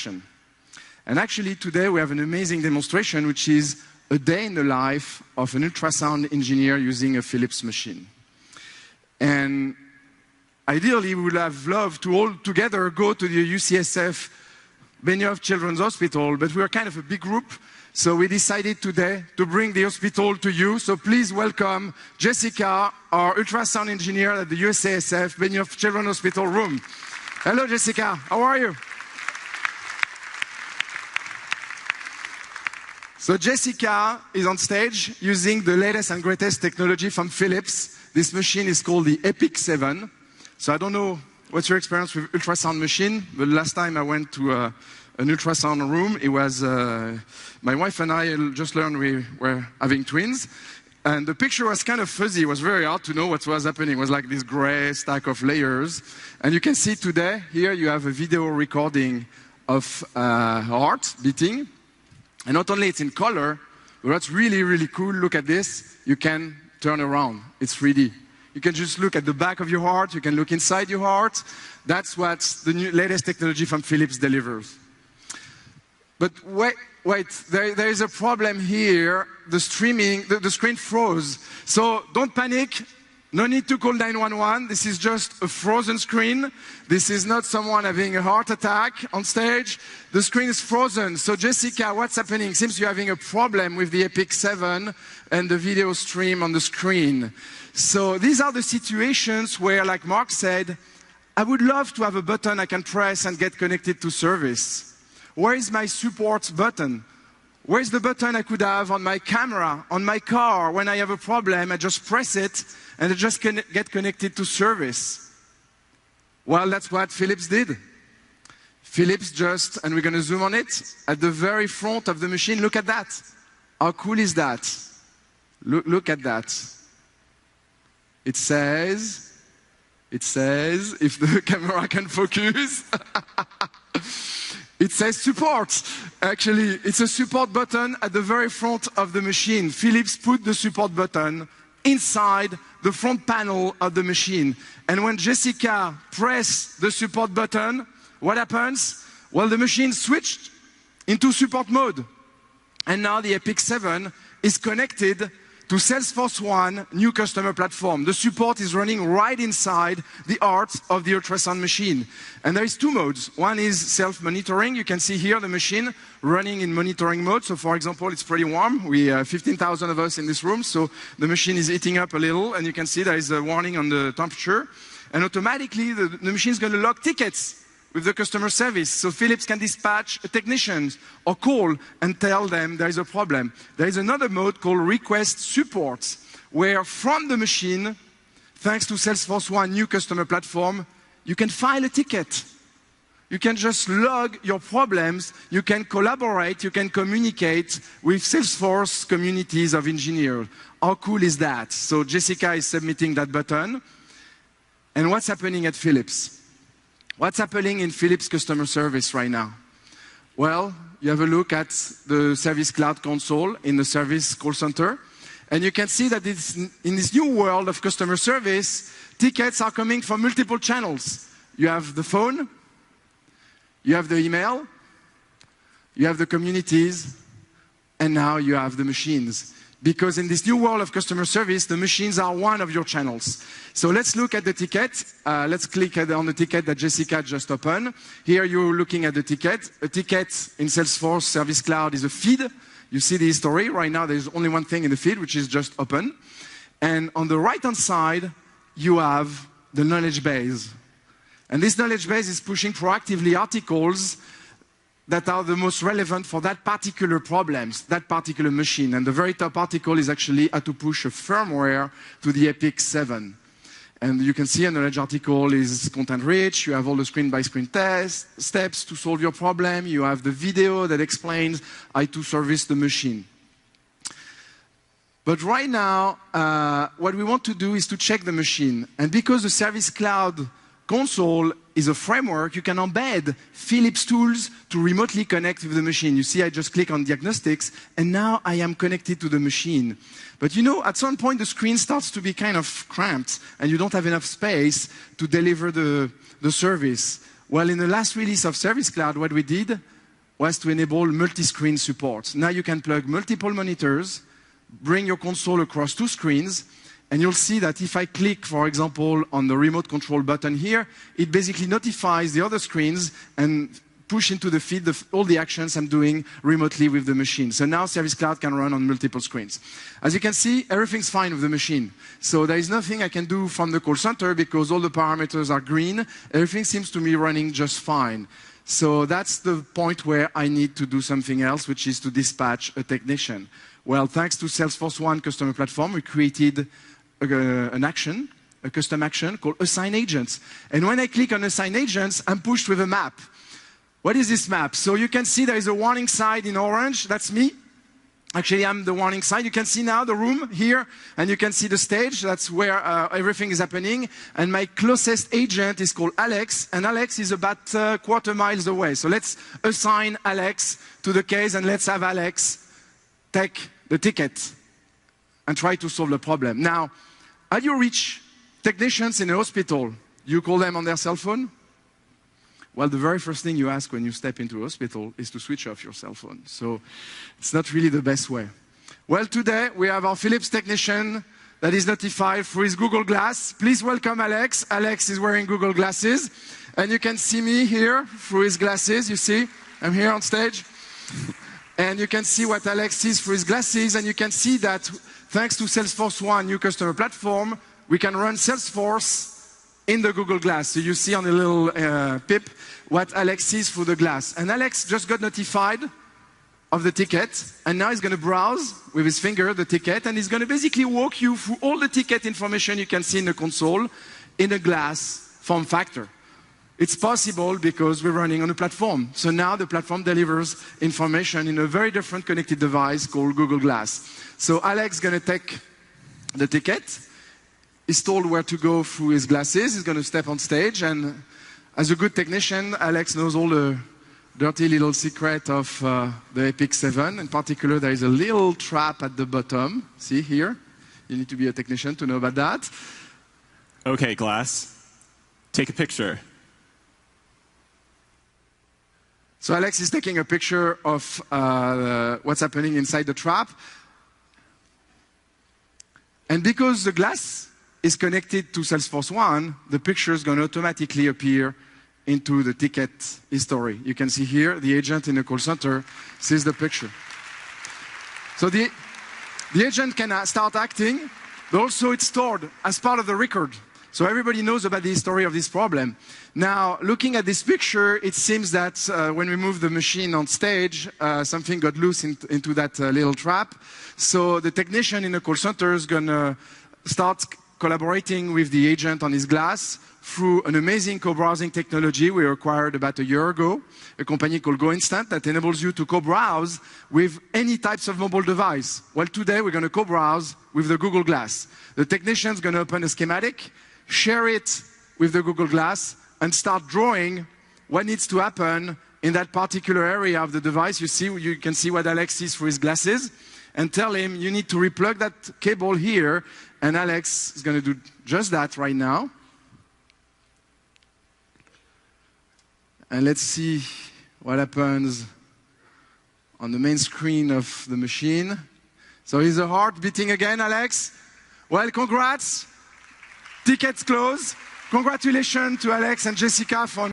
action. And actually today we have an amazing demonstration which is a day in the life of an ultrasound engineer using a Philips machine. And ideally we would have loved to all together go to the UCSF Benioff Children's Hospital, but we are kind of a big group, so we decided today to bring the hospital to you. So please welcome Jessica, our ultrasound engineer at the UCSF Benioff Children's Hospital room. Hello Jessica, how are you? So Jessica is on stage using the latest and greatest technology from Philips. This machine is called the Epic 7. So I don't know what's your experience with ultrasound machine, but last time I went to an ultrasound room, it was, my wife and I just learned we were having twins. And the picture was kind of fuzzy. It was very hard to know what was happening. It was like this gray stack of layers. And you can see today, here you have a video recording of heart beating. And not only it's in color, but what's really, really cool, look at this, you can turn around. It's 3D. You can just look at the back of your heart, you can look inside your heart. That's what the latest technology from Philips delivers. But wait, there is a problem here. The screen froze. So don't panic. No need to call 911. This is just a frozen screen. This is not someone having a heart attack on stage. The screen is frozen. So Jessica, what's happening? Seems you're having a problem with the Epic 7 and the video stream on the screen. So these are the situations where, like Mark said, I would love to have a button I can press and get connected to service. Where is my support button? Where's the button I could have on my camera, on my car? When I have a problem, I just press it and I just get connected to service. Well, that's what Philips did. Philips just, and we're going to zoom on it, at the very front of the machine. Look at that. How cool is that? Look at that. It says, if the camera can focus, it says support. Actually, it's a support button at the very front of the machine. Philips put the support button inside the front panel of the machine. And when Jessica pressed the support button, what happens? Well, the machine switched into support mode. And now the Epic 7 is connected to Salesforce One new customer platform. The support is running right inside the heart of the ultrasound machine. And there is two modes. One is self-monitoring. You can see here the machine running in monitoring mode. So for example, it's pretty warm. We have 15,000 of us in this room. So the machine is heating up a little. And you can see there is a warning on the temperature. And automatically the machine is going to log tickets with the customer service. So Philips can dispatch a technician or call and tell them there is a problem. There is another mode called request support, where from the machine, thanks to Salesforce One new customer platform, you can file a ticket. You can just log your problems, you can collaborate, you can communicate with Salesforce communities of engineers. How cool is that? So Jessica is submitting that button. And what's happening at Philips? What's happening in Philips customer service right now? Well, you have a look at the Service Cloud console in the service call center, and you can see that in this new world of customer service, tickets are coming from multiple channels. You have the phone, you have the email, you have the communities, and now you have the machines. Because in this new world of customer service, the machines are one of your channels. So let's look at the ticket. Let's click on the ticket that Jessica just opened. Here you're looking at the ticket. A ticket in Salesforce Service Cloud is a feed. You see the history. Right now there's only one thing in the feed, which is just open. And on the right-hand side, you have the knowledge base. And this knowledge base is pushing proactively articles that are the most relevant for that particular problems, that particular machine. And the very top article is actually how to push a firmware to the Epic 7. And you can see a knowledge article is content-rich. You have all the screen-by-screen steps to solve your problem. You have the video that explains how to service the machine. But right now, what we want to do is to check the machine. And because the Service Cloud console is a framework, you can embed Philips tools to remotely connect with the machine. You see, I just click on diagnostics, and now I am connected to the machine. But you know, at some point, the screen starts to be kind of cramped, and you don't have enough space to deliver the service. Well, in the last release of Service Cloud, what we did, was to enable multi-screen support. Now you can plug multiple monitors, bring your console across 2 screens, and you'll see that if I click, for example, on the remote control button here, it basically notifies the other screens and push into the feed all the actions I'm doing remotely with the machine. So now Service Cloud can run on multiple screens. As you can see, everything's fine with the machine. So there is nothing I can do from the call center because all the parameters are green. Everything seems to be running just fine. So that's the point where I need to do something else, which is to dispatch a technician. Well, thanks to Salesforce One Customer Platform, we created an action, a custom action called Assign Agents. And when I click on Assign Agents, I'm pushed with a map. What is this map? So you can see there is a warning sign in orange. That's me. Actually, I'm the warning sign. You can see now the room here, and you can see the stage. That's where everything is happening. And my closest agent is called Alex, and Alex is about quarter miles away. So let's assign Alex to the case, and let's have Alex take the ticket and try to solve the problem. Now, how do you reach technicians in a hospital? You call them on their cell phone? Well, the very first thing you ask when you step into a hospital is to switch off your cell phone. So it's not really the best way. Well, today we have our Philips technician that is notified through his Google Glass. Please welcome Alex. Alex is wearing Google glasses. And you can see me here through his glasses. You see, I'm here on stage. And you can see what Alex sees through his glasses. And you can see that thanks to Salesforce One new customer platform, we can run Salesforce in the Google Glass. So you see on the little pip what Alex sees through the glass. And Alex just got notified of the ticket, and now he's going to browse with his finger the ticket, and he's going to basically walk you through all the ticket information you can see in the console in a glass form factor. It's possible because we're running on a platform. So now the platform delivers information in a very different connected device called Google Glass. So Alex is going to take the ticket. He's told where to go through his glasses. He's going to step on stage, and as a good technician, Alex knows all the dirty little secret of the Epic 7. In particular, there is a little trap at the bottom. See here? You need to be a technician to know about that. Okay, Glass, take a picture. So Alex is taking a picture of what's happening inside the trap. And because the glass is connected to Salesforce One, the picture is going to automatically appear into the ticket history. You can see here, the agent in the call center sees the picture. So the agent can start acting, but also it's stored as part of the record. So everybody knows about the history of this problem. Now, looking at this picture, it seems that when we move the machine on stage, something got loose into that little trap. So the technician in the call center is going to start collaborating with the agent on his glass through an amazing co-browsing technology we acquired about a year ago, a company called GoInstant that enables you to co-browse with any types of mobile device. Well, today we're going to co-browse with the Google Glass. The technician is going to open a schematic, share it with the Google Glass, and start drawing what needs to happen in that particular area of the device. You can see what Alex sees through his glasses, and tell him you need to replug that cable here, and Alex is going to do just that right now. And let's see what happens on the main screen of the machine. So is the heart beating again, Alex? Well, congrats. Tickets closed. Congratulations to Alex and Jessica for